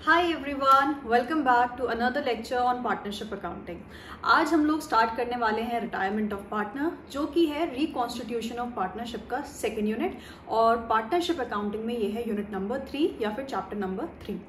Hi everyone, welcome back to another lecture on partnership accounting. आज हम लोग start करने वाले हैं रिटायरमेंट ऑफ पार्टनर, जो कि है रिकॉन्स्टिट्यूशन ऑफ पार्टनरशिप का सेकंड यूनिट, और पार्टनरशिप अकाउंटिंग में ये है यूनिट नंबर 3 या फिर चैप्टर नंबर 3।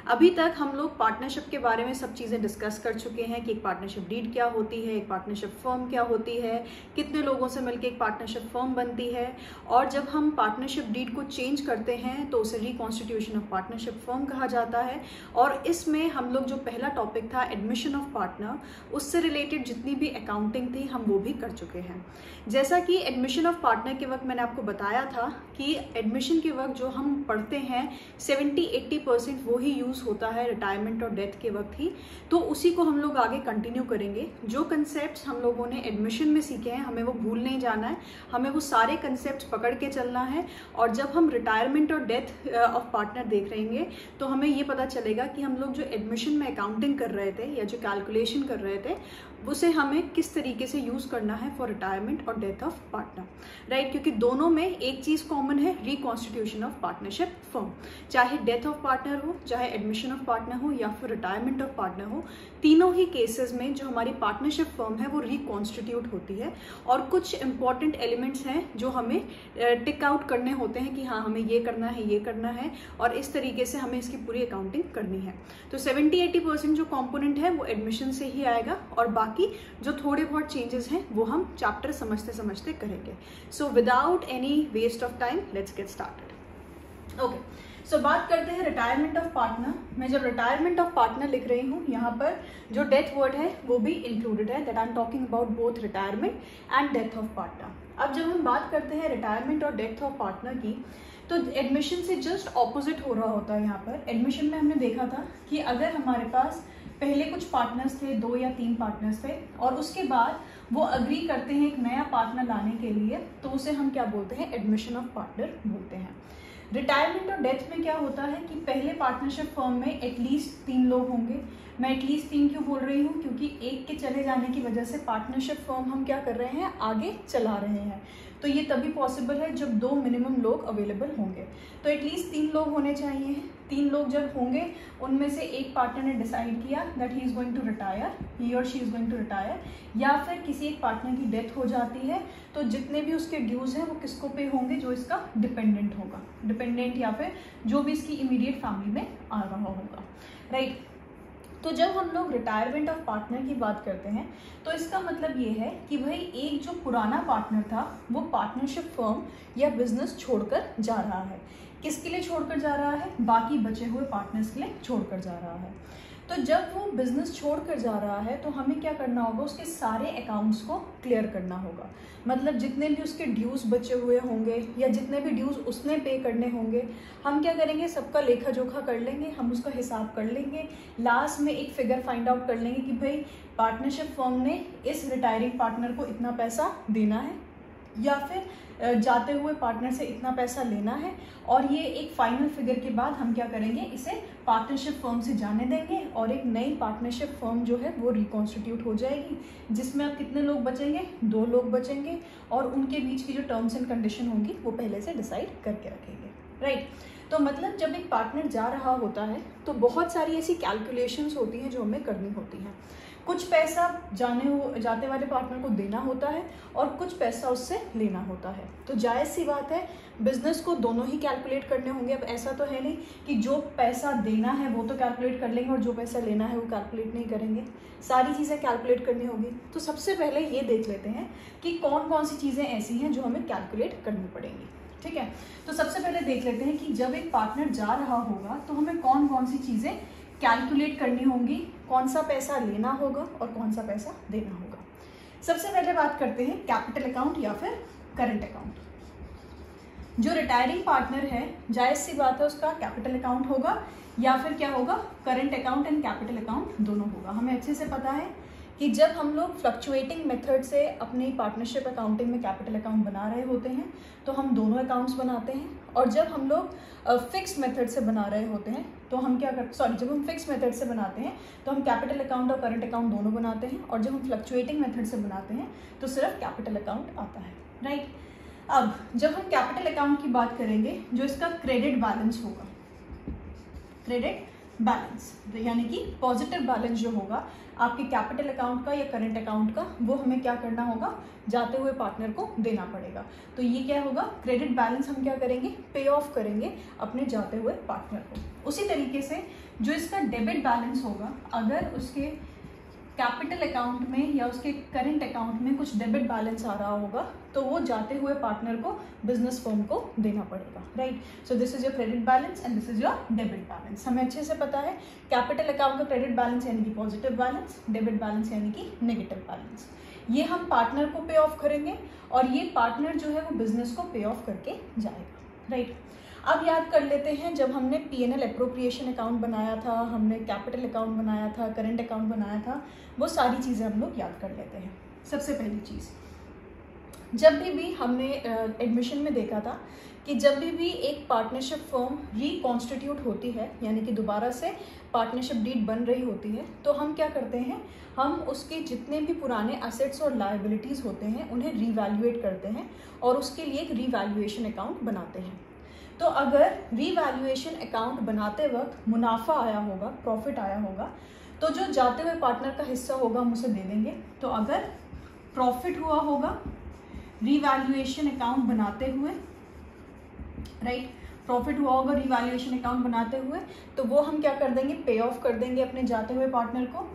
अभी तक हम लोग पार्टनरशिप के बारे में सब चीज़ें डिस्कस कर चुके हैं कि एक पार्टनरशिप डीड क्या होती है, एक पार्टनरशिप फर्म क्या होती है, कितने लोगों से मिलकर एक पार्टनरशिप फर्म बनती है, और जब हम पार्टनरशिप डीड को चेंज करते हैं तो उसे रिकॉन्स्टिट्यूशन ऑफ पार्टनरशिप फर्म कहा जाता है। और इसमें हम लोग जो पहला टॉपिक था एडमिशन ऑफ पार्टनर, उससे रिलेटेड जितनी भी अकाउंटिंग थी हम वो भी कर चुके हैं। जैसा कि एडमिशन ऑफ पार्टनर के वक्त मैंने आपको बताया था कि एडमिशन के वक्त जो हम पढ़ते हैं 70-80% वो ही यूज़ होता है रिटायरमेंट और डेथ के वक्त ही, तो उसी को हम लोग आगे कंटिन्यू करेंगे। जो कंसेप्ट हम लोगों ने एडमिशन में सीखे हैं हमें वो भूल नहीं जाना है, हमें वो सारे कंसेप्ट पकड़ के चलना है। और जब हम रिटायरमेंट और डेथ ऑफ पार्टनर देख रहेंगे तो हमें ये पता चलेगा कि हम लोग जो एडमिशन में अकाउंटिंग कर रहे थे या जो कैलकुलेशन कर रहे थे उसे हमें किस तरीके से यूज़ करना है फॉर रिटायरमेंट और डेथ ऑफ पार्टनर, राइट। क्योंकि दोनों में एक चीज़ कॉमन है, रिकॉन्स्टिट्यूशन ऑफ पार्टनरशिप फर्म। चाहे डेथ ऑफ पार्टनर हो, चाहे एडमिशन ऑफ पार्टनर हो या फिर रिटायरमेंट ऑफ पार्टनर हो, तीनों ही केसेस में जो हमारी पार्टनरशिप फर्म है वो रिकॉन्स्टिट्यूट होती है। और कुछ इंपॉर्टेंट एलिमेंट्स हैं जो हमें टिक आउट करने होते हैं कि हाँ हमें ये करना है, ये करना है, और इस तरीके से हमें इसकी पूरी अकाउंटिंग करनी है। तो 70-80% जो कॉम्पोनेंट है वो एडमिशन से ही आएगा, और बाकी जो थोड़े बहुत चेंजेस हैं वो हम चैप्टर समझते समझते करेंगे। So without any waste of time let's get started. Okay, so बात करते हैं रिटायरमेंट ऑफ पार्टनर। मैं जब रिटायरमेंट ऑफ पार्टनर लिख रही हूँ यहाँ पर जो डेथ वर्ड है वो भी इंक्लूडेड है, that I am talking about both retirement and death of partner. अब जब हम बात करते हैं रिटायरमेंट और डेथ ऑफ पार्टनर की, तो एडमिशन से जस्ट ऑपोजिट हो रहा होता है। यहाँ पर एडमिशन में हमने देखा था कि अगर हमारे पास पहले कुछ पार्टनर्स थे, 2 या 3 पार्टनर्स थे, और उसके बाद वो अग्री करते हैं एक नया पार्टनर लाने के लिए, तो उसे हम क्या बोलते हैं, एडमिशन ऑफ पार्टनर बोलते हैं। रिटायरमेंट और डेथ में क्या होता है कि पहले पार्टनरशिप फर्म में एटलीस्ट 3 लोग होंगे। मैं एटलीस्ट 3 क्यों बोल रही हूँ, क्योंकि एक के चले जाने की वजह से पार्टनरशिप फर्म हम क्या कर रहे हैं, आगे चला रहे हैं। तो ये तभी पॉसिबल है जब 2 मिनिमम लोग अवेलेबल होंगे। तो एटलीस्ट 3 लोग होने चाहिए। 3 लोग जब होंगे उनमें से एक पार्टनर ने डिसाइड किया that he is going to retire, he और she is going to retire, या फिर किसी एक पार्टनर की डेथ हो जाती है, तो जितने भी उसके ड्यूज़ हैं वो किसको पे होंगे, जो इसका डिपेंडेंट होगा, डिपेंडेंट या फिर जो भी इसकी इमीडिएट फैमिली में आ रहा होगा, राइट। तो जब हम लोग रिटायरमेंट ऑफ पार्टनर की बात करते हैं तो इसका मतलब ये है कि भाई एक जो पुराना पार्टनर था वो पार्टनरशिप फर्म या बिजनेस छोड़कर जा रहा है। किसके लिए छोड़कर जा रहा है, बाकी बचे हुए पार्टनर्स के लिए छोड़कर जा रहा है। तो जब वो बिजनेस छोड़कर जा रहा है तो हमें क्या करना होगा, उसके सारे अकाउंट्स को क्लियर करना होगा। मतलब जितने भी उसके ड्यूज बचे हुए होंगे या जितने भी ड्यूज उसने पे करने होंगे, हम क्या करेंगे, सबका लेखा जोखा कर लेंगे, हम उसका हिसाब कर लेंगे। लास्ट में एक फिगर फाइंड आउट कर लेंगे कि भाई पार्टनरशिप फर्म ने इस रिटायरिंग पार्टनर को इतना पैसा देना है या फिर जाते हुए पार्टनर से इतना पैसा लेना है, और ये एक फाइनल फिगर के बाद हम क्या करेंगे, इसे पार्टनरशिप फर्म से जाने देंगे और एक नई पार्टनरशिप फर्म जो है वो रिकॉन्स्टिट्यूट हो जाएगी, जिसमें अब कितने लोग बचेंगे, 2 लोग बचेंगे, और उनके बीच की जो टर्म्स एंड कंडीशन होंगी वो पहले से डिसाइड करके रखेंगे, राइट। तो मतलब जब एक पार्टनर जा रहा होता है तो बहुत सारी ऐसी कैलकुलेशंस होती हैं जो हमें करनी होती हैं। कुछ पैसा जाते वाले पार्टनर को देना होता है और कुछ पैसा उससे लेना होता है। तो जायज़ सी बात है, बिजनेस को दोनों ही कैलकुलेट करने होंगे। अब ऐसा तो है नहीं कि जो पैसा देना है वो तो कैलकुलेट कर लेंगे और जो पैसा लेना है वो कैलकुलेट नहीं करेंगे, सारी चीज़ें कैलकुलेट करनी होगी। तो सबसे पहले ये देख लेते हैं कि कौन कौन सी चीज़ें ऐसी हैं जो हमें कैलकुलेट करनी पड़ेंगी, ठीक है। तो सबसे पहले देख लेते हैं कि जब एक पार्टनर जा रहा होगा तो हमें कौन कौन सी चीज़ें कैलकुलेट करनी होंगी, कौन सा पैसा लेना होगा और कौन सा पैसा देना होगा। सबसे पहले बात करते हैं कैपिटल अकाउंट या फिर करंट अकाउंट। जो रिटायरिंग पार्टनर है जायज़ सी बात है उसका कैपिटल अकाउंट होगा या फिर क्या होगा, current account and capital account दोनों होगा। हमें अच्छे से पता है कि जब हम लोग फ्लक्चुएटिंग मेथड से अपनी पार्टनरशिप अकाउंटिंग में कैपिटल अकाउंट बना रहे होते हैं तो हम दोनों अकाउंट्स बनाते हैं, और जब हम लोग फिक्स मेथड से बना रहे होते हैं तो हम जब हम फिक्स मेथड से बनाते हैं तो हम कैपिटल अकाउंट और करंट अकाउंट दोनों बनाते हैं, और जब हम फ्लक्चुएटिंग मेथड से बनाते हैं तो सिर्फ कैपिटल अकाउंट आता है, राइट। अब जब हम कैपिटल अकाउंट की बात करेंगे, जो इसका क्रेडिट बैलेंस होगा, क्रेडिट बैलेंस, यानी कि पॉजिटिव बैलेंस जो होगा आपके कैपिटल अकाउंट का या करंट अकाउंट का, वो हमें क्या करना होगा, जाते हुए पार्टनर को देना पड़ेगा। तो ये क्या होगा, क्रेडिट बैलेंस हम क्या करेंगे, पे ऑफ करेंगे अपने जाते हुए पार्टनर को। उसी तरीके से जो इसका डेबिट बैलेंस होगा, अगर उसके कैपिटल अकाउंट में या उसके करंट अकाउंट में कुछ डेबिट बैलेंस आ रहा होगा, तो वो जाते हुए पार्टनर को, बिजनेस फर्म को देना पड़ेगा, right. So this is your credit balance and this is your debit balance. हमें अच्छे से पता है कैपिटल अकाउंट का क्रेडिट बैलेंस यानी कि पॉजिटिव बैलेंस, डेबिट बैलेंस यानी कि नेगेटिव बैलेंस। ये हम पार्टनर को पे ऑफ करेंगे और ये पार्टनर जो है वो बिजनेस को पे ऑफ करके जाएगा, राइट। अब याद कर लेते हैं, जब हमने P&L एप्रोप्रिएशन अकाउंट बनाया था, हमने कैपिटल अकाउंट बनाया था, करंट अकाउंट बनाया था, वो सारी चीज़ें हम लोग याद कर लेते हैं। सबसे पहली चीज़, जब भी हमने एडमिशन में देखा था कि जब भी एक पार्टनरशिप फर्म रिकॉन्स्टिट्यूट होती है, यानी कि दोबारा से पार्टनरशिप डीड बन रही होती है, तो हम क्या करते हैं, हम उसके जितने भी पुराने एसेट्स और लायबिलिटीज़ होते हैं उन्हें रीवैल्यूएट करते हैं और उसके लिए एक रीवैल्यूएशन अकाउंट बनाते हैं। तो अगर रीवैल्यूएशन अकाउंट बनाते वक्त मुनाफा आया होगा, प्रॉफिट आया होगा, तो जो जाते हुए पार्टनर का हिस्सा होगा हम उसे दे देंगे। तो अगर प्रॉफिट हुआ होगा रीवैल्यूएशन अकाउंट बनाते हुए, राइट, प्रॉफिट हुआ होगा रीवैल्यूएशन अकाउंट बनाते हुए, तो वो हम क्या कर देंगे, पे ऑफ कर देंगे अपने जाते हुए पार्टनर को।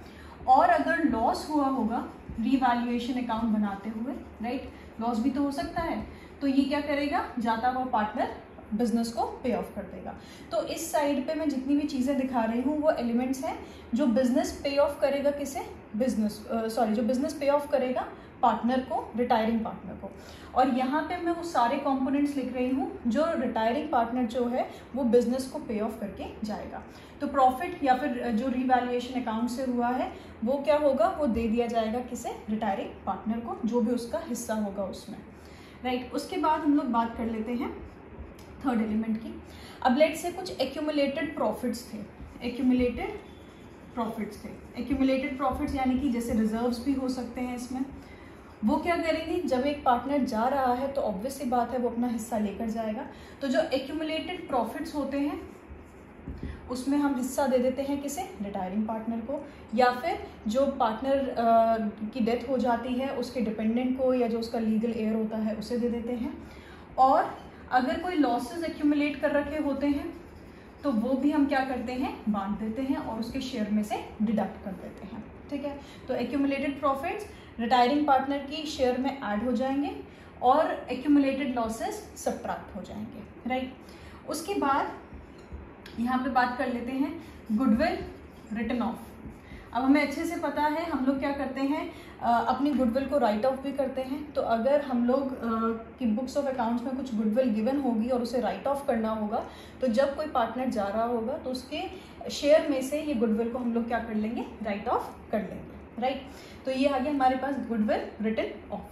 और अगर लॉस हुआ होगा रीवैल्यूएशन अकाउंट बनाते हुए, राइट, लॉस भी तो हो सकता है, तो ये क्या करेगा, जाता हुआ पार्टनर बिजनेस को पे ऑफ कर देगा। तो इस साइड पे मैं जितनी भी चीज़ें दिखा रही हूँ वो एलिमेंट्स हैं जो बिजनेस पे ऑफ करेगा किसे, जो बिजनेस पे ऑफ करेगा पार्टनर को, रिटायरिंग पार्टनर को। और यहाँ पे मैं वो सारे कंपोनेंट्स लिख रही हूँ जो रिटायरिंग पार्टनर जो है वो बिजनेस को पे ऑफ करके जाएगा। तो प्रॉफिट या फिर जो रीवैल्यूएशन अकाउंट से हुआ है वो क्या होगा, वो दे दिया जाएगा किसे, रिटायरिंग पार्टनर को, जो भी उसका हिस्सा होगा उसमें, राइट। उसके बाद हम लोग बात कर लेते हैं थर्ड एलिमेंट की। अब लेट से कुछ एक्यूमुलेटेड प्रॉफिट्स थे, एक्यूमुलेटेड प्रॉफिट्स यानी कि जैसे रिजर्व्स भी हो सकते हैं इसमें। वो क्या करेंगे, जब एक पार्टनर जा रहा है तो ऑब्वियस सी बात है वो अपना हिस्सा लेकर जाएगा। तो जो एक्यूमुलेटेड प्रॉफिट्स होते हैं उसमें हम हिस्सा दे देते हैं किसे, रिटायरिंग पार्टनर को, या फिर जो पार्टनर की डेथ हो जाती है उसके डिपेंडेंट को या जो उसका लीगल एयर होता है उसे दे देते हैं। और अगर कोई लॉसेस एक्यूमुलेट कर रखे होते हैं तो वो भी हम क्या करते हैं, बांट देते हैं और उसके शेयर में से डिडक्ट कर देते हैं, ठीक है। तो एक्यूमुलेटेड प्रॉफिट्स रिटायरिंग पार्टनर की शेयर में ऐड हो जाएंगे और एक्यूमुलेटेड लॉसेस सबट्रैक्ट हो जाएंगे, राइट। उसके बाद यहाँ पे बात कर लेते हैं गुडविल रिटन ऑफ। अब हमें अच्छे से पता है हम लोग क्या करते हैं, अपनी गुडविल को राइट ऑफ भी करते हैं। तो अगर हम लोग की बुक्स ऑफ अकाउंट्स में कुछ गुडविल गिवन होगी और उसे राइट ऑफ करना होगा, तो जब कोई पार्टनर जा रहा होगा तो उसके शेयर में से ये गुडविल को हम लोग क्या कर लेंगे, राइट ऑफ कर लेंगे, राइट। तो ये आ गया हमारे पास गुडविल रिटन ऑफ।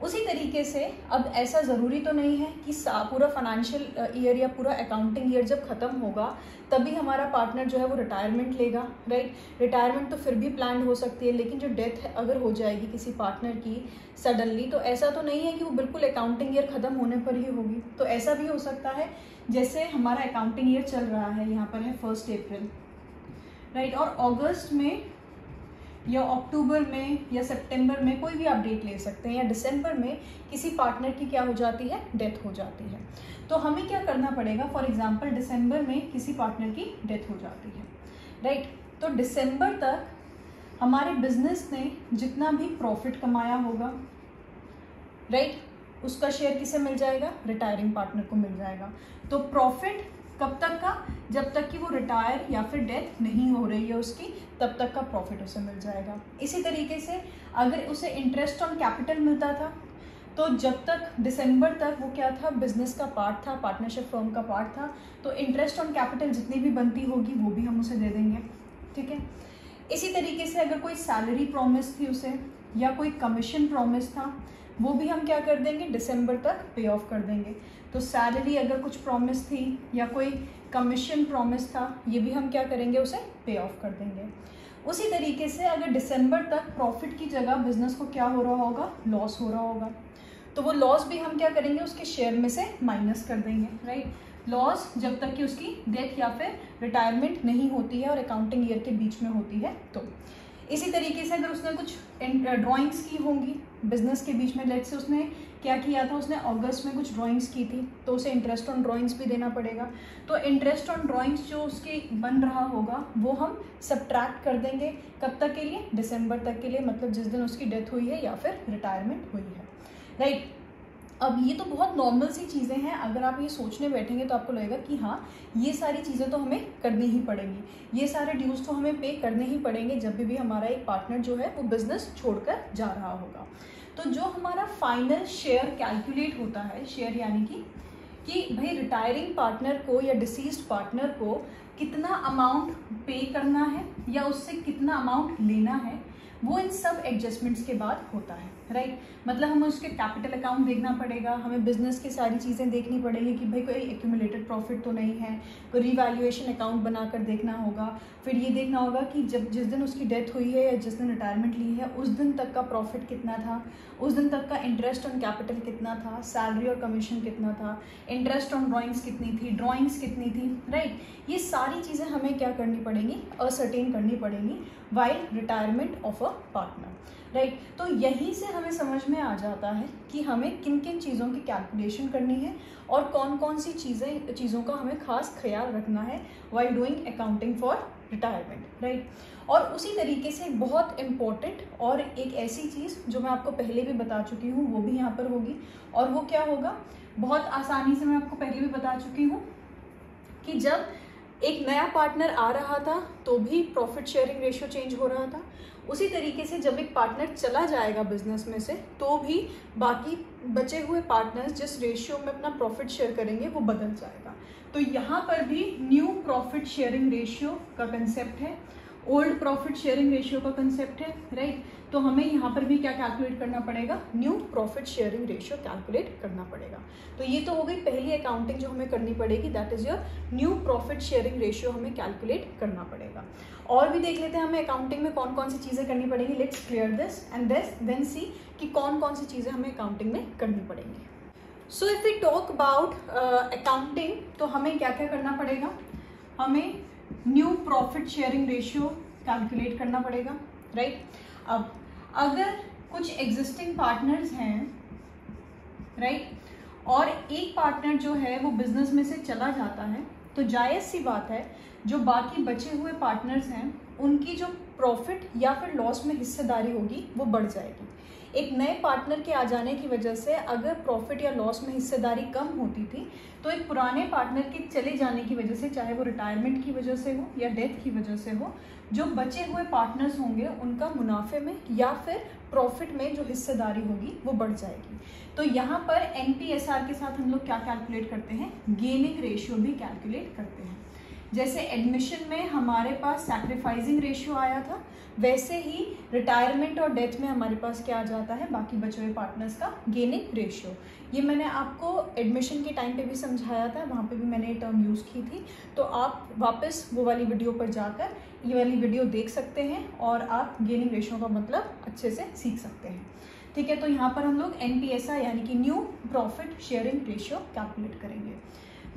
उसी तरीके से अब ऐसा ज़रूरी तो नहीं है कि पूरा फाइनेंशियल ईयर या पूरा अकाउंटिंग ईयर जब ख़त्म होगा तभी हमारा पार्टनर जो है वो रिटायरमेंट लेगा, राइट। रिटायरमेंट तो फिर भी प्लान हो सकती है, लेकिन जो डेथ अगर हो जाएगी किसी पार्टनर की सडनली, तो ऐसा तो नहीं है कि वो बिल्कुल अकाउंटिंग ईयर ख़त्म होने पर ही होगी। तो ऐसा भी हो सकता है, जैसे हमारा अकाउंटिंग ईयर चल रहा है, यहाँ पर है 1 अप्रैल, राइट, और अगस्त में या अक्टूबर में या सितंबर में कोई भी आप डेट ले सकते हैं, या दिसंबर में किसी पार्टनर की क्या हो जाती है, डेथ हो जाती है। तो हमें क्या करना पड़ेगा, फॉर एग्जांपल दिसंबर में किसी पार्टनर की डेथ हो जाती है, राइट। तो दिसंबर तक हमारे बिजनेस ने जितना भी प्रॉफिट कमाया होगा, राइट, उसका शेयर किसे मिल जाएगा, रिटायरिंग पार्टनर को मिल जाएगा। तो प्रॉफिट कब तक का, जब तक कि वो रिटायर या फिर डेथ नहीं हो रही है उसकी, तब तक का प्रॉफिट उसे मिल जाएगा। इसी तरीके से अगर उसे इंटरेस्ट ऑन कैपिटल मिलता था तो जब तक दिसंबर तक वो क्या था, बिजनेस का पार्ट था, पार्टनरशिप फर्म का पार्ट था, तो इंटरेस्ट ऑन कैपिटल जितनी भी बनती होगी वो भी हम उसे दे देंगे, ठीक है। इसी तरीके से अगर कोई सैलरी प्रॉमिस थी उसे या कोई कमीशन प्रॉमिस था, वो भी हम क्या कर देंगे, दिसंबर तक पे ऑफ कर देंगे। तो सैलरी अगर कुछ प्रॉमिस थी या कोई कमीशन प्रॉमिस था, ये भी हम क्या करेंगे, उसे पे ऑफ कर देंगे। उसी तरीके से अगर दिसंबर तक प्रॉफिट की जगह बिजनेस को क्या हो रहा होगा, लॉस हो रहा होगा, तो वो लॉस भी हम क्या करेंगे, उसके शेयर में से माइनस कर देंगे, राइट। लॉस जब तक कि उसकी डेथ या फिर रिटायरमेंट नहीं होती है और अकाउंटिंग ईयर के बीच में होती है। तो इसी तरीके से अगर उसने कुछ ड्राइंग्स की होंगी बिजनेस के बीच में, लेट्स से उसने क्या किया था, उसने अगस्त में कुछ ड्राइंग्स की थी, तो उसे इंटरेस्ट ऑन ड्राइंग्स भी देना पड़ेगा। तो इंटरेस्ट ऑन ड्राइंग्स जो उसके बन रहा होगा वो हम सब्ट्रैक्ट कर देंगे कब तक के लिए, दिसंबर तक के लिए, मतलब जिस दिन उसकी डेथ हुई है या फिर रिटायरमेंट हुई है, राइट। अब ये तो बहुत नॉर्मल सी चीज़ें हैं, अगर आप ये सोचने बैठेंगे तो आपको लगेगा कि हाँ ये सारी चीज़ें तो हमें करनी ही पड़ेंगी, ये सारे ड्यूज तो हमें पे करने ही पड़ेंगे जब भी हमारा एक पार्टनर जो है वो बिजनेस छोड़कर जा रहा होगा। तो जो हमारा फाइनल शेयर कैलकुलेट होता है, शेयर यानी कि भाई रिटायरिंग पार्टनर को या डिसीज्ड पार्टनर को कितना अमाउंट पे करना है या उससे कितना अमाउंट लेना है, वो इन सब एडजस्टमेंट्स के बाद होता है, राइट। मतलब हमें उसके कैपिटल अकाउंट देखना पड़ेगा, हमें बिजनेस की सारी चीज़ें देखनी पड़ेगी कि भाई कोई एक्यूमुलेटेड प्रॉफिट तो नहीं है, कोई रिवैल्यूएशन अकाउंट बनाकर देखना होगा, फिर ये देखना होगा कि जब जिस दिन उसकी डेथ हुई है या जिस दिन रिटायरमेंट ली है उस दिन तक का प्रॉफिट कितना था, उस दिन तक का इंटरेस्ट ऑन कैपिटल कितना था, सैलरी और कमीशन कितना था, इंटरेस्ट ऑन ड्राइंग्स कितनी थी, ड्राइंग्स कितनी थी, राइट। ये सारी चीज़ें हमें क्या करनी पड़ेंगी, असर्टेन करनी पड़ेंगी while retirement of a partner, right. तो यहीं से हमें समझ में आ जाता है कि हमें किन किन चीज़ों की कैलकुलेशन करनी है और कौन कौन सी चीज़ों का हमें खास ख्याल रखना है while doing accounting for retirement, right. और उसी तरीके से बहुत इम्पॉर्टेंट और एक ऐसी चीज़ जो मैं आपको पहले भी बता चुकी हूँ वो भी यहाँ पर होगी, और वो क्या होगा, बहुत आसानी से मैं आपको पहले भी बता चुकी हूँ कि जब एक नया पार्टनर आ रहा था तो भी प्रॉफिट शेयरिंग रेशियो चेंज हो रहा था, उसी तरीके से जब एक पार्टनर चला जाएगा बिजनेस में से तो भी बाकी बचे हुए पार्टनर्स जिस रेशियो में अपना प्रॉफिट शेयर करेंगे वो बदल जाएगा। तो यहाँ पर भी न्यू प्रॉफिट शेयरिंग रेशियो का कंसेप्ट है, ओल्ड प्रॉफिट शेयरिंग रेशियो का कंसेप्ट है, राइट। तो हमें यहाँ पर भी क्या कैलकुलेट करना पड़ेगा, new profit sharing ratio calculate करना पड़ेगा। तो ये तो हो गई पहली अकाउंटिंग जो हमें करनी पड़ेगी, that is your new profit sharing ratio हमें कैलकुलेट करना पड़ेगा। और भी देख लेते हैं हमें अकाउंटिंग में कौन कौन सी चीज़ें करनी पड़ेगी। Let's clear this and then see कि कौन कौन सी चीज़ें हमें अकाउंटिंग में करनी पड़ेंगी। So if we talk about accounting तो हमें क्या क्या करना पड़ेगा, हमें new profit sharing ratio calculate करना पड़ेगा, राइट। अब अगर कुछ एग्जिस्टिंग पार्टनर्स हैं, राइट, और एक पार्टनर जो है वो बिजनेस में से चला जाता है तो जायज़ सी बात है जो बाकी बचे हुए पार्टनर्स हैं उनकी जो प्रॉफिट या फिर लॉस में हिस्सेदारी होगी वो बढ़ जाएगी। एक नए पार्टनर के आ जाने की वजह से अगर प्रॉफिट या लॉस में हिस्सेदारी कम होती थी तो एक पुराने पार्टनर के चले जाने की वजह से, चाहे वो रिटायरमेंट की वजह से हो या डेथ की वजह से हो, जो बचे हुए पार्टनर्स होंगे उनका मुनाफे में या फिर प्रॉफिट में जो हिस्सेदारी होगी वो बढ़ जाएगी। तो यहाँ पर NPSR के साथ हम लोग क्या कैलकुलेट करते हैं, गेनिंग रेशियो भी कैलकुलेट करते हैं। जैसे एडमिशन में हमारे पास सैक्रिफाइसिंग रेशियो आया था, वैसे ही रिटायरमेंट और डेथ में हमारे पास क्या आ जाता है, बाकी बचे हुए पार्टनर्स का गेनिंग रेशियो। ये मैंने आपको एडमिशन के टाइम पे भी समझाया था, वहाँ पे भी मैंने ये टर्म यूज़ की थी, तो आप वापस वो वाली वीडियो पर जाकर ये वाली वीडियो देख सकते हैं और आप गेनिंग रेशियो का मतलब अच्छे से सीख सकते हैं, ठीक है। तो यहाँ पर हम लोग NPSR यानी कि new profit sharing ratio calculate करेंगे।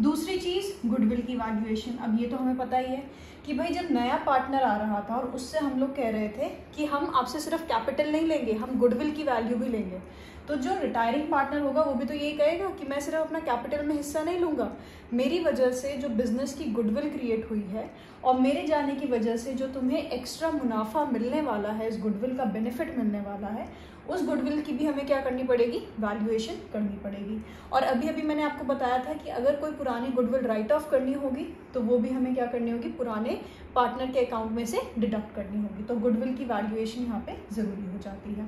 दूसरी चीज़ गुडविल की वैल्यूएशन। अब ये तो हमें पता ही है कि भाई जब नया पार्टनर आ रहा था और उससे हम लोग कह रहे थे कि हम आपसे सिर्फ कैपिटल नहीं लेंगे, हम गुडविल की वैल्यू भी लेंगे, तो जो रिटायरिंग पार्टनर होगा वो भी तो यही कहेगा कि मैं सिर्फ अपना कैपिटल में हिस्सा नहीं लूँगा, मेरी वजह से जो बिजनेस की गुडविल क्रिएट हुई है और मेरे जाने की वजह से जो तुम्हें एक्स्ट्रा मुनाफा मिलने वाला है, इस गुडविल का बेनिफिट मिलने वाला है, उस गुडविल की भी हमें क्या करनी पड़ेगी, वैल्यूएशन करनी पड़ेगी। और अभी अभी मैंने आपको बताया था कि अगर कोई पुरानी गुडविल राइट ऑफ करनी होगी तो वो भी हमें क्या करनी होगी, पुराने पार्टनर के अकाउंट में से डिडक्ट करनी होगी। तो गुडविल की वैल्यूएशन यहाँ पे ज़रूरी हो जाती है।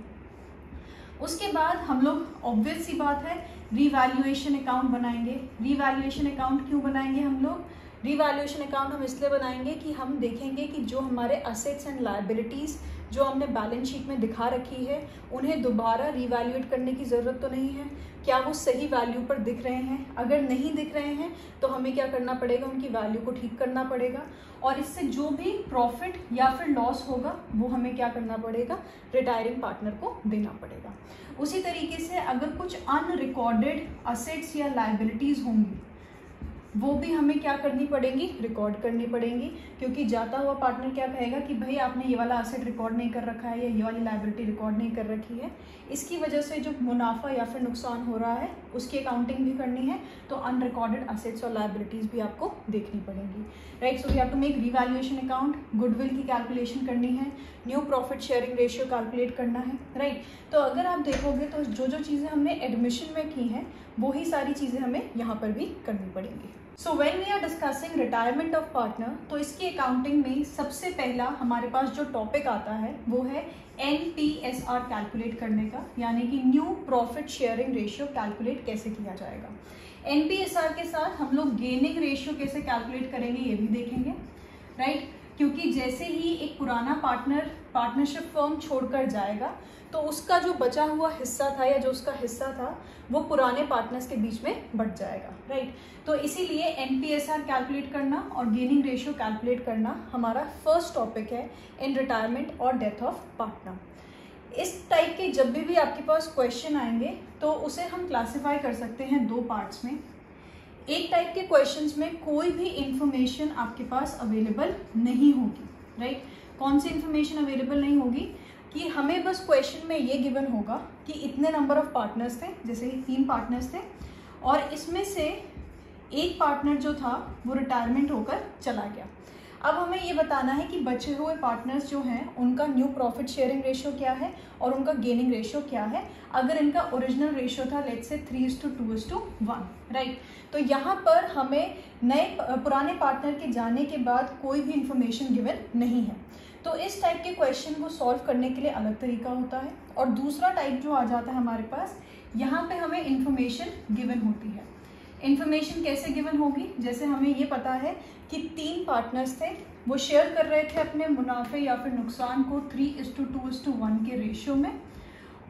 उसके बाद हम लोग ऑब्वियस सी बात है रीवैल्यूएशन अकाउंट बनाएंगे। रीवैल्यूएशन अकाउंट क्यों बनाएंगे हम लोग, रीवैल्यूएशन अकाउंट हम इसलिए बनाएंगे कि हम देखेंगे कि जो हमारे असेट्स एंड लायबिलिटीज़ जो हमने बैलेंस शीट में दिखा रखी है उन्हें दोबारा रीवैल्यूएट करने की ज़रूरत तो नहीं है, क्या वो सही वैल्यू पर दिख रहे हैं। अगर नहीं दिख रहे हैं तो हमें क्या करना पड़ेगा, उनकी वैल्यू को ठीक करना पड़ेगा और इससे जो भी प्रॉफिट या फिर लॉस होगा वो हमें क्या करना पड़ेगा, रिटायरिंग पार्टनर को देना पड़ेगा। उसी तरीके से अगर कुछ अनरिकॉर्डेड असेट्स या लायबिलिटीज़ होंगी वो भी हमें क्या करनी पड़ेंगी, रिकॉर्ड करनी पड़ेंगी, क्योंकि जाता हुआ पार्टनर क्या कहेगा कि भाई आपने ये वाला एसेट रिकॉर्ड नहीं कर रखा है या ये वाली लायबिलिटी रिकॉर्ड नहीं कर रखी है, इसकी वजह से जो मुनाफा या फिर नुकसान हो रहा है उसकी अकाउंटिंग भी करनी है, तो अनरिकॉर्डेड एसेट्स और लायबिलिटीज़ भी आपको देखनी पड़ेंगी, right. So we have to make revaluation account, goodwill की कैलकुलेशन करनी है, new profit sharing ratio calculate करना है, राइट। तो अगर आप देखोगे तो जो जो चीज़ें हमने एडमिशन में की हैं वही सारी चीज़ें हमें यहाँ पर भी करनी पड़ेंगी। So when we are discussing retirement of partner, तो इसकी अकाउंटिंग में सबसे पहला हमारे पास जो टॉपिक आता है वो है NPSR कैलकुलेट करने का, यानी कि new profit sharing ratio calculate कैसे किया जाएगा। NPSR के साथ हम लोग गेनिंग रेशियो कैसे कैलकुलेट करेंगे ये भी देखेंगे, राइट। क्योंकि जैसे ही एक पुराना पार्टनर पार्टनरशिप फर्म छोड़कर जाएगा तो उसका जो बचा हुआ हिस्सा था या जो उसका हिस्सा था वो पुराने पार्टनर्स के बीच में बढ़ जाएगा, राइट। तो इसीलिए NPSR कैलकुलेट करना और गेनिंग रेशियो कैलकुलेट करना हमारा फर्स्ट टॉपिक है इन रिटायरमेंट और डेथ ऑफ पार्टनर। इस टाइप के जब भी आपके पास क्वेश्चन आएंगे तो उसे हम क्लासीफाई कर सकते हैं दो पार्ट्स में। एक टाइप के क्वेश्चंस में कोई भी इंफॉर्मेशन आपके पास अवेलेबल नहीं होगी, राइट। कौन सी इंफॉर्मेशन अवेलेबल नहीं होगी कि हमें बस क्वेश्चन में ये गिवन होगा कि इतने नंबर ऑफ पार्टनर्स थे, जैसे कि 3 पार्टनर्स थे और इसमें से एक पार्टनर जो था वो रिटायरमेंट होकर चला गया। अब हमें ये बताना है कि बचे हुए पार्टनर्स जो हैं उनका न्यू प्रॉफिट शेयरिंग रेशियो क्या है और उनका गेनिंग रेशियो क्या है, अगर इनका ओरिजिनल रेशियो था लेट्स से 3:2:1, राइट। तो यहाँ पर हमें पुराने पार्टनर के जाने के बाद कोई भी इंफॉर्मेशन गिवन नहीं है, तो इस टाइप के क्वेश्चन को सॉल्व करने के लिए अलग तरीका होता है। और दूसरा टाइप जो आ जाता है हमारे पास, यहाँ पे हमें इंफॉर्मेशन गिवन होती है। इंफॉर्मेशन कैसे गिवन होगी, जैसे हमें ये पता है कि 3 पार्टनर्स थे, वो शेयर कर रहे थे अपने मुनाफे या फिर नुकसान को 3:2:1 के रेशियो में,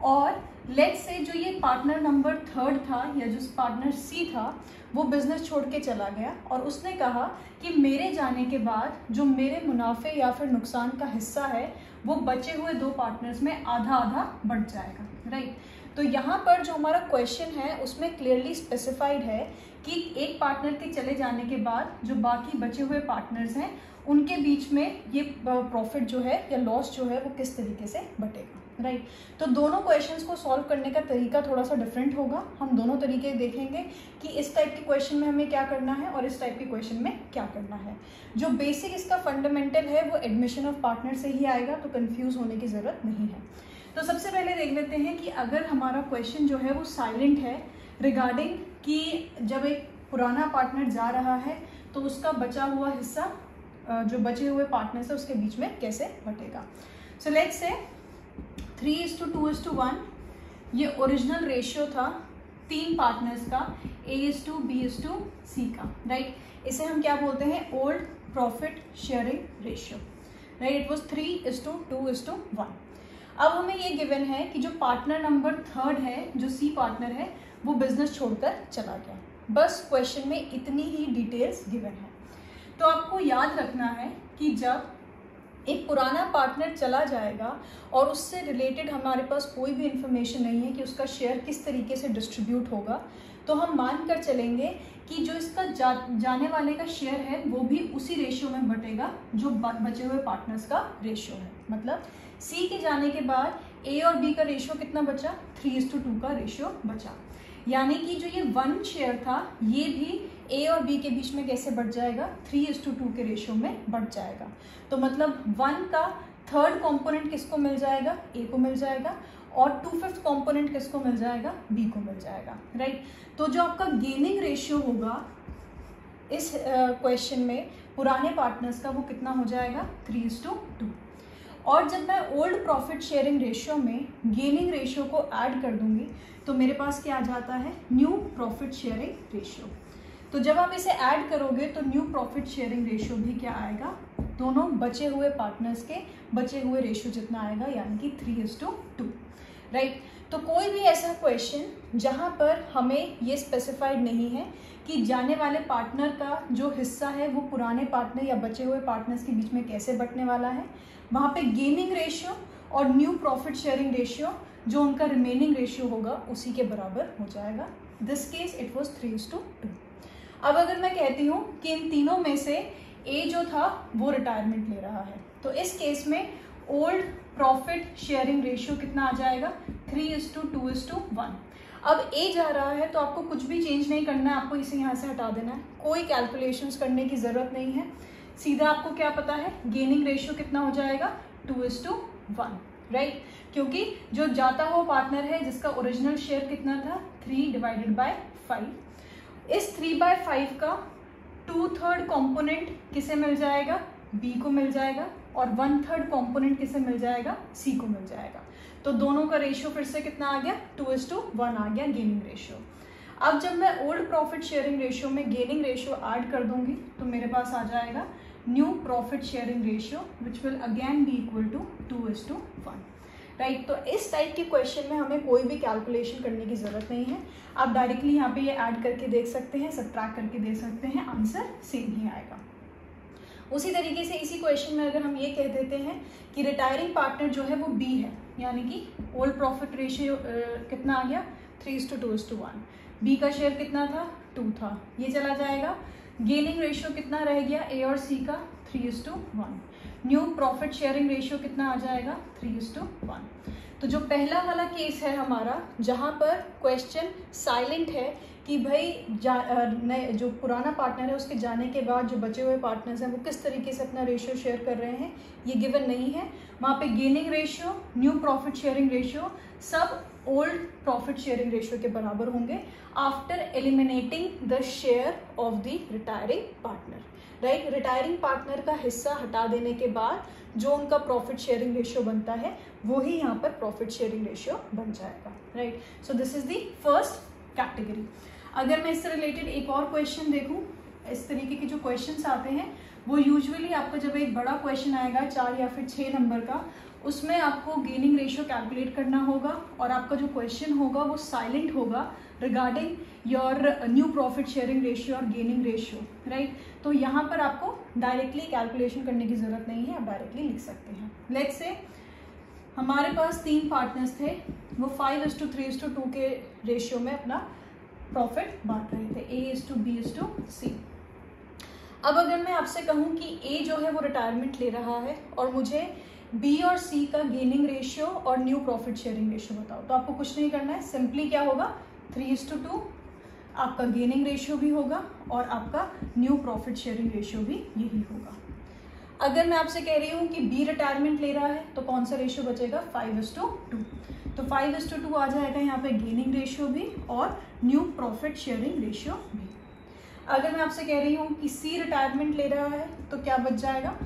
और लेट्स से जो ये पार्टनर नंबर 3rd था या जो पार्टनर C था वो बिजनेस छोड़ के चला गया और उसने कहा कि मेरे जाने के बाद जो मेरे मुनाफे या फिर नुकसान का हिस्सा है वो बचे हुए 2 पार्टनर्स में आधा आधा बढ़ जाएगा, राइट। तो यहाँ पर जो हमारा क्वेश्चन है उसमें क्लियरली स्पेसिफाइड है कि एक पार्टनर के चले जाने के बाद जो बाकी बचे हुए पार्टनर्स हैं उनके बीच में ये प्रॉफिट जो है या लॉस जो है वो किस तरीके से बटेगा, राइट। तो दोनों क्वेश्चंस को सॉल्व करने का तरीका थोड़ा सा डिफरेंट होगा। हम दोनों तरीके देखेंगे कि इस टाइप के क्वेश्चन में हमें क्या करना है और इस टाइप के क्वेश्चन में क्या करना है। जो बेसिक इसका फंडामेंटल है वो एडमिशन ऑफ पार्टनर से ही आएगा, तो कन्फ्यूज होने की ज़रूरत नहीं है। तो सबसे पहले देख लेते हैं कि अगर हमारा क्वेश्चन जो है वो साइलेंट है रिगार्डिंग कि जब एक पुराना पार्टनर जा रहा है तो उसका बचा हुआ हिस्सा जो बचे हुए पार्टनर्स है उसके बीच में कैसे बटेगा। सो लेट्स से 3:2:1 ये ओरिजिनल रेशियो था 3 पार्टनर्स का A:B:C का, राइट। इसे हम क्या बोलते हैं, old profit sharing ratio, right. It was 3:2:1। अब हमें ये गिवन है कि जो पार्टनर नंबर 3rd है, जो C पार्टनर है, वो बिजनेस छोड़कर चला गया। बस क्वेश्चन में इतनी ही डिटेल्स गिवन है। तो आपको याद रखना है कि जब एक पुराना पार्टनर चला जाएगा और उससे रिलेटेड हमारे पास कोई भी इंफॉर्मेशन नहीं है कि उसका शेयर किस तरीके से डिस्ट्रीब्यूट होगा, तो हम मान कर चलेंगे कि जो इसका जाने वाले का शेयर है वो भी उसी रेशियो में बटेगा जो बचे हुए पार्टनर्स का रेशियो है। मतलब C के जाने के बाद A और B का रेशियो कितना बचा, 3:2 का रेशियो बचा। यानी कि जो ये 1 शेयर था ये भी A और B के बीच में कैसे बढ़ जाएगा, 3:2 के रेशियो में बढ़ जाएगा। तो मतलब 1 का 3rd कंपोनेंट किसको मिल जाएगा, A को मिल जाएगा, और 2/5 कंपोनेंट किसको मिल जाएगा, B को मिल जाएगा, राइट। तो जो आपका गेनिंग रेशियो होगा इस क्वेश्चन में पुराने पार्टनर्स का वो कितना हो जाएगा, 3:2। और जब मैं ओल्ड प्रॉफिट शेयरिंग रेशियो में गेनिंग रेशियो को ऐड कर दूंगी तो मेरे पास क्या आ जाता है, न्यू प्रॉफिट शेयरिंग रेशियो। तो जब आप इसे ऐड करोगे तो न्यू प्रॉफिट शेयरिंग रेशियो भी क्या आएगा, दोनों बचे हुए पार्टनर्स के बचे हुए रेशियो जितना आएगा, यानी कि 3:2, राइट। तो कोई भी ऐसा क्वेश्चन जहाँ पर हमें ये स्पेसिफाइड नहीं है कि जाने वाले पार्टनर का जो हिस्सा है वो पुराने पार्टनर या बचे हुए पार्टनर्स के बीच में कैसे बंटने वाला है, वहाँ पे गेनिंग रेशियो और न्यू प्रॉफिट शेयरिंग रेशियो जो उनका रिमेनिंग रेशियो होगा उसी के बराबर हो जाएगा। This case it was 3:2। अब अगर मैं कहती हूँ कि इन तीनों में से ए जो था वो रिटायरमेंट ले रहा है, तो इस केस में ओल्ड प्रॉफिट शेयरिंग रेशियो कितना आ जाएगा, 3:2:1। अब ए जा रहा है तो आपको कुछ भी चेंज नहीं करना है, आपको इसे यहाँ से हटा देना है, कोई कैलकुलेशंस करने की ज़रूरत नहीं है। सीधा आपको क्या पता है, गेनिंग रेशियो कितना हो जाएगा, 2:1, राइट। क्योंकि जो जाता हुआ पार्टनर है जिसका ओरिजिनल शेयर कितना था, 3/5। इस 3/5 का 2/3 कॉम्पोनेंट किसे मिल जाएगा, बी को मिल जाएगा, और 1/3 कॉम्पोनेंट किसे मिल जाएगा, सी को मिल जाएगा। तो दोनों का रेशियो फिर से कितना आ गया, 2:1 आ गया गेनिंग रेशियो। अब जब मैं ओल्ड प्रॉफिट शेयरिंग रेशियो में गेनिंग रेशियो ऐड कर दूंगी तो मेरे पास आ जाएगा new profit sharing ratio which will again be equal to 2:1, right. तो इस टाइप के क्वेश्चन में हमें कोई भी कैलकुलेशन करने की ज़रूरत नहीं है, आप डायरेक्टली यहाँ पे ये ऐड करके देख सकते हैं, सब्ट्रैक्ट करके देख सकते हैं, आंसर सेम ही आएगा। उसी तरीके से इसी क्वेश्चन में अगर हम ये कह देते हैं कि रिटायरिंग पार्टनर जो है वो बी है, यानी कि ओल्ड प्रॉफिट रेशियो कितना आ गया, 3:2:1, बी का शेयर कितना था, 2 था, ये चला जाएगा। गेनिंग रेशियो कितना रह गया, ए और सी का, 3:1। न्यू प्रॉफिट शेयरिंग रेशियो कितना आ जाएगा, 3:1। तो जो पहला वाला केस है हमारा, जहाँ पर क्वेश्चन साइलेंट है कि भाई जो पुराना पार्टनर है उसके जाने के बाद जो बचे हुए पार्टनर्स हैं वो किस तरीके से अपना रेशियो शेयर कर रहे हैं, ये गिवन नहीं है। वहाँ पे gaining ratio, new profit sharing ratio सब ओल्ड प्रॉफिट शेयरिंग रेशियो के बराबर होंगे after eliminating the share of the retiring partner, right. Retiring partner का हिस्सा हटा देने के बाद जो उनका प्रॉफिट शेयरिंग रेशियो बनता है वो ही यहाँ पर प्रॉफिट शेयरिंग रेशियो बन जाएगा, right. So this is the first category. अगर मैं इससे रिलेटेड एक और क्वेश्चन देखूं, इस तरीके के जो क्वेश्चंस आते हैं वो यूजुअली आपको जब एक बड़ा क्वेश्चन आएगा 4 या फिर 6 नंबर का, उसमें आपको गेनिंग रेशियो कैलकुलेट करना होगा और आपका जो क्वेश्चन होगा वो साइलेंट होगा regarding your new profit sharing ratio और गेनिंग रेशियो, राइट। तो यहाँ पर आपको डायरेक्टली कैलकुलेशन करने की जरूरत नहीं है, आप डायरेक्टली लिख सकते हैं। लेट्स से हमारे पास 3 पार्टनर्स थे, वो 5:3:2 के रेशियो में अपना प्रॉफिट बांट रहे थे, A:B:C। अब अगर मैं आपसे कहूँ कि ए जो है वो रिटायरमेंट ले रहा है और मुझे बी और सी का गेनिंग रेशियो और न्यू प्रॉफिट शेयरिंग रेशियो बताओ, तो आपको कुछ नहीं करना है, सिंपली क्या होगा, 3:2 आपका गेनिंग रेशियो भी होगा और आपका न्यू प्रॉफिट शेयरिंग रेशियो भी यही होगा। अगर मैं आपसे कह रही हूँ कि बी रिटायरमेंट ले रहा है तो कौन सा रेशियो बचेगा, 5:2, तो 5:2 आ जाएगा यहाँ पे गेनिंग रेशियो भी और न्यू प्रॉफिट शेयरिंग रेशियो भी। अगर मैं आपसे कह रही हूँ कि सी रिटायरमेंट ले रहा है तो क्या बच जाएगा,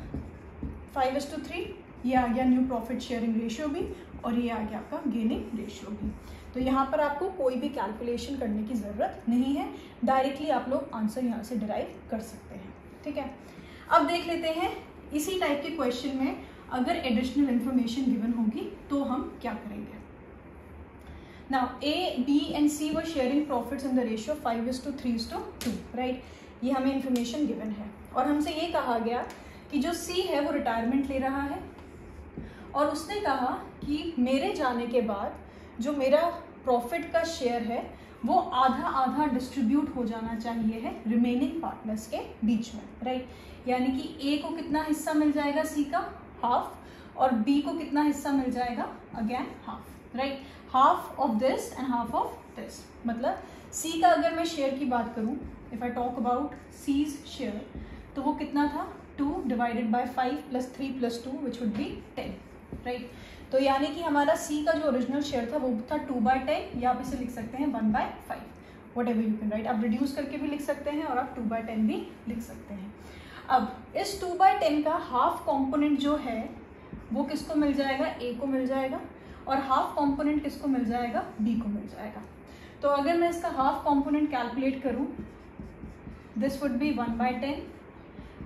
5:3, ये आ गया न्यू प्रॉफिट शेयरिंग रेशियो भी और ये आ गया आपका गेनिंग रेशियो भी। तो यहाँ पर आपको कोई भी कैलकुलेशन करने की ज़रूरत नहीं है, डायरेक्टली आप लोग आंसर यहाँ से डिराइव कर सकते हैं, ठीक है। अब देख लेते हैं इसी टाइप के क्वेश्चन में अगर एडिशनल इंफॉर्मेशन गिवन होगी तो हम क्या करेंगे। Now A, B and C were sharing profits in the ratio 5:3:2, right. ये हमें इंफॉर्मेशन गिवन है और हमसे ये कहा गया कि जो C है वो रिटायरमेंट ले रहा है और उसने कहा कि मेरे जाने के बाद जो मेरा प्रॉफिट का शेयर है वो आधा आधा डिस्ट्रीब्यूट हो जाना चाहिए है रिमेनिंग पार्टनर्स के बीच में, राइट। यानी कि ए को कितना हिस्सा मिल जाएगा, सी का हाफ, और बी को कितना हिस्सा मिल जाएगा, again half, right. Half of this and half of this, मतलब सी का अगर मैं शेयर की बात करूं, if I talk about C's share, तो वो कितना था, 2/5 + 3 + 2 विच वुड बी 10, राइट। तो यानी कि हमारा सी का जो ओरिजिनल शेयर था वो था 2/10, या आप इसे लिख सकते हैं 1/5, what ever you can write. आप रिड्यूस करके भी लिख सकते हैं और आप 2/10 भी लिख सकते हैं। अब इस 2/10 का हाफ कंपोनेंट जो है वो किसको मिल जाएगा, ए को मिल जाएगा, और हाफ कंपोनेंट किसको मिल जाएगा, बी को मिल जाएगा। तो अगर मैं इसका हाफ कंपोनेंट कैलकुलेट करूं, this would be 1/10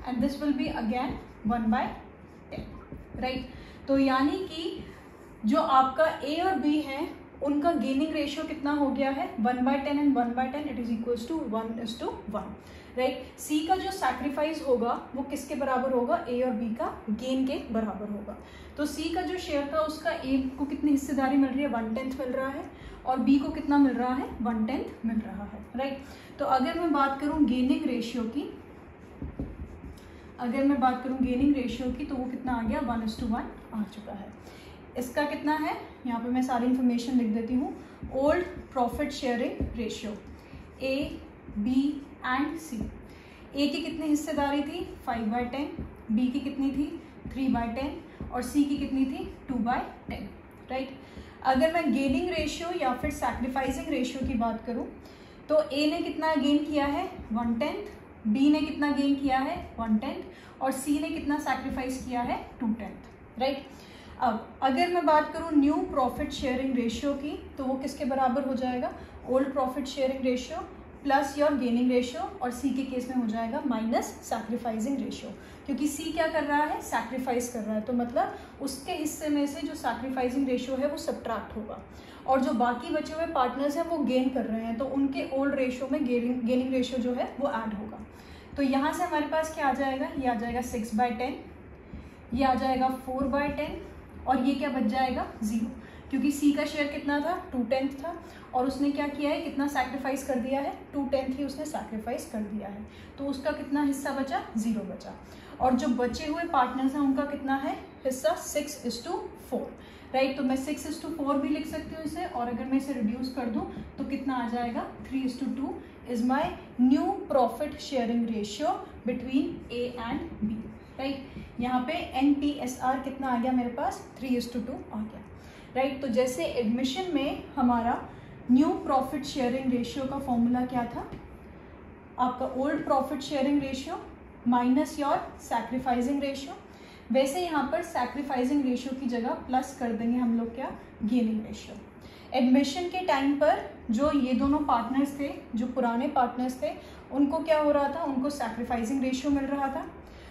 and this will be again 1/10, right. तो यानी कि जो आपका ए और बी है उनका गेनिंग रेशियो कितना हो गया है 1/10 and 1/10 it is equals to 1:1, right. C का जो सैक्रिफाइस होगा वो किसके बराबर होगा, ए और बी का गेन के बराबर होगा। तो सी का जो शेयर था उसका ए को कितनी हिस्सेदारी मिल रही है 1/10 मिल रहा है और बी को कितना मिल रहा है 1/10 मिल रहा है, राइट। तो अगर मैं बात करूं गेनिंग रेशियो की, तो वो कितना आ गया 1:1 आ चुका है। इसका कितना है, यहाँ पे मैं सारी इंफॉर्मेशन लिख देती हूँ। Old profit sharing ratio A B and C, A की कितनी हिस्सेदारी थी 5/10, बी की कितनी थी 3/10 और सी की कितनी थी 2/10, राइट। अगर मैं गेनिंग रेशियो या फिर सैक्रिफाइसिंग रेशियो की बात करूं तो ए ने कितना गेन किया है 1/10, बी ने कितना गेन किया है 1/10 और सी ने कितना सैक्रिफाइस किया है 2/10, राइट। अब अगर मैं बात करूं न्यू प्रॉफिट शेयरिंग रेशियो की तो वो किसके बराबर हो जाएगा, old profit sharing ratio plus your gaining ratio और सी के केस में हो जाएगा माइनस सैक्रिफाइसिंग रेशियो, क्योंकि सी क्या कर रहा है सैक्रिफाइस कर रहा है, तो मतलब उसके हिस्से में से जो सैक्रिफाइसिंग रेशियो है वो सब्ट्रैक्ट होगा और जो बाकी बचे हुए पार्टनर्स हैं वो गेन कर रहे हैं तो उनके ओल्ड रेशियो में गेनिंग रेशियो जो है वो ऐड होगा। तो यहाँ से हमारे पास क्या आ जाएगा, ये आ जाएगा 6/10, ये आ जाएगा 4/10 और ये क्या बच जाएगा 0, क्योंकि सी का शेयर कितना था 2/10 था और उसने क्या किया है कितना सैक्रिफाइस कर दिया है 2/10 ही उसने सैक्रिफाइस कर दिया है, तो उसका कितना हिस्सा बचा 0 बचा। और जो बचे हुए पार्टनर्स हैं उनका कितना है हिस्सा 6:4, राइट। तो मैं 6:4 भी लिख सकती हूँ इसे, और अगर मैं इसे रिड्यूस कर दूँ तो कितना आ जाएगा 3:2 is my new profit sharing ratio between A and B, right. यहाँ पे NPSR कितना आ गया मेरे पास 3:2 आ गया, राइट। तो जैसे एडमिशन में हमारा न्यू प्रॉफिट शेयरिंग रेशियो का फॉर्मूला क्या था, आपका old profit sharing ratio minus your sacrificing ratio, वैसे यहाँ पर सैक्रिफाइसिंग रेशियो की जगह प्लस कर देंगे हम लोग क्या गेनिंग रेशियो। एडमिशन के टाइम पर जो ये दोनों पार्टनर्स थे, जो पुराने पार्टनर्स थे, उनको क्या हो रहा था, उनको सैक्रिफाइसिंग रेशियो मिल रहा था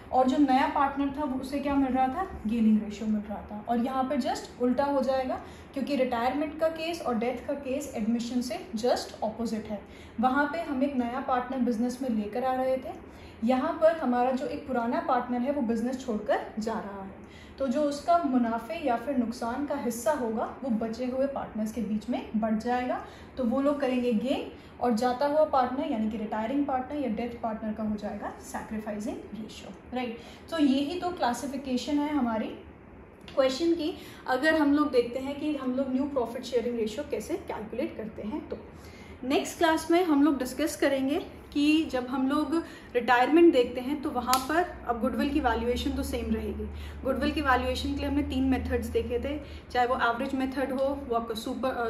और जो नया पार्टनर था उसे क्या मिल रहा था गेनिंग रेशियो मिल रहा था। और यहाँ पे जस्ट उल्टा हो जाएगा क्योंकि रिटायरमेंट का केस और डेथ का केस एडमिशन से जस्ट ऑपोजिट है। वहाँ पे हम एक नया पार्टनर बिजनेस में लेकर आ रहे थे, यहाँ पर हमारा जो एक पुराना पार्टनर है वो बिजनेस छोड़कर जा रहा है, तो जो उसका मुनाफे या फिर नुकसान का हिस्सा होगा वो बचे हुए पार्टनर्स के बीच में बढ़ जाएगा, तो वो लोग करेंगे गेन और जाता हुआ पार्टनर यानी कि रिटायरिंग पार्टनर या डेथ पार्टनर का हो जाएगा सैक्रिफाइसिंग रेशियो, राइट। तो यही तो क्लासिफिकेशन है हमारी क्वेश्चन की। अगर हम लोग देखते हैं कि हम लोग न्यू प्रॉफिट शेयरिंग रेशियो कैसे कैलकुलेट करते हैं, तो नेक्स्ट क्लास में हम लोग डिस्कस करेंगे कि जब हम लोग रिटायरमेंट देखते हैं तो वहाँ पर अब गुडविल की वैल्यूएशन तो सेम रहेगी। गुडविल की वैल्यूएशन के लिए हमने 3 मेथड्स देखे थे, चाहे वो एवरेज मेथड हो, वो आपका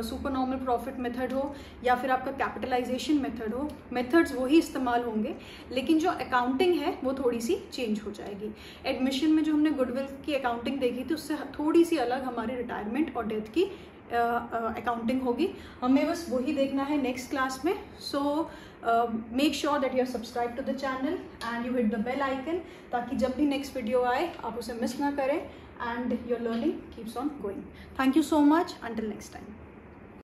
सुपर नॉर्मल प्रॉफिट मेथड हो या फिर आपका कैपिटलाइजेशन मेथड हो। मेथड्स वही इस्तेमाल होंगे लेकिन जो अकाउंटिंग है वो थोड़ी सी चेंज हो जाएगी। एडमिशन में जो हमने गुडविल की अकाउंटिंग देखी थी उससे थोड़ी सी अलग हमारी रिटायरमेंट और डेथ की अकाउंटिंग होगी। हमें बस वही देखना है नेक्स्ट क्लास में। So make sure that you are subscribe to the channel and you hit the bell icon, ताकि जब भी नेक्स्ट वीडियो आए आप उसे मिस ना करें and your learning keeps on going. Thank you so much, until next time.